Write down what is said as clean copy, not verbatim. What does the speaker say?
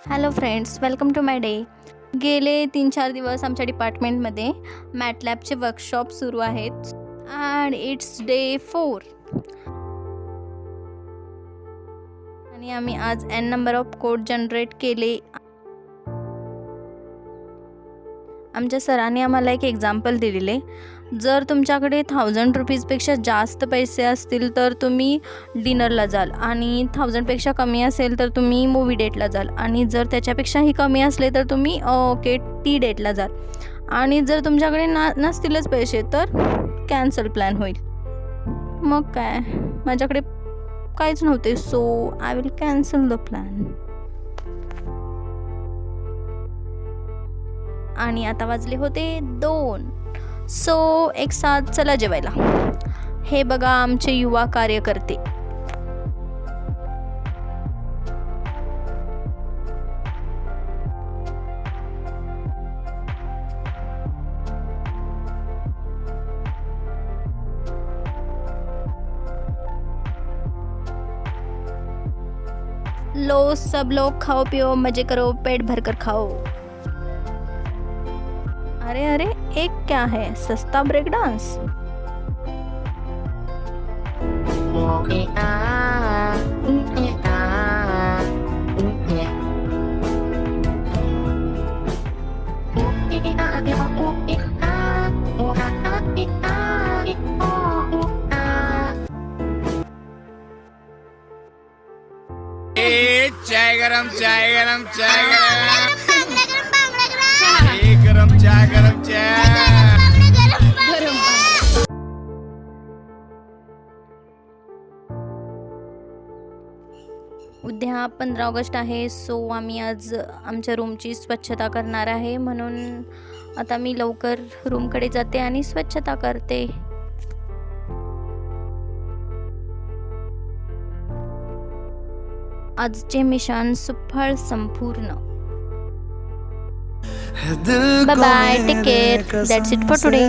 Hello friends, welcome to my day. गेले 3-4 दिवस आमच्या डिपार्टमेंटमध्ये मॅटलॅबचे वर्कशॉप सुरू आहेत अँड इट्स डे 4 आणि आम्ही आज n number of code generate केले. आमच्या सरांनी आम्हाला एक एक्झाम्पल दिलेले. जर तुमच्याकडे 1000 रुपीजपेक्षा जास्त पैसे असतील तर तुम्ही डिनरला जाल आणि 1000पेक्षा कमी असेल तर तुम्ही मूवी डेटला जाल आणि जर त्याच्यापेक्षाही कमी असले तर तुम्ही टी डेटला जाल आणि जर तुमच्याकडे नसतीलच पैसे तर कॅन्सल प्लॅन होईल. मग काय, माझ्याकडे काहीच नव्हते, so I will cancel the plan. आणि आता वाजले होते 2, सो एक साथ चला जेवायला. हे बघा आमचे युवा कार्यकर्ते. लो सब लोग खाओ पियो मजे करो पेट भर कर खाओ. अरे अरे, एक क्या है सस्ता ब्रेक डांस. चाय गरम चाय गरम चाय गरम गरम चाय गरम चाय. उद्या 15 ऑगस्ट आहे, सो आम्ही आज आमच्या रूमची स्वच्छता करणार आहे. म्हणून आता मी लवकर रूमकडे जाते आणि स्वच्छता करते. आजचे मिशन सुफळ संपूर्ण. Bye bye, take care. That's it for today.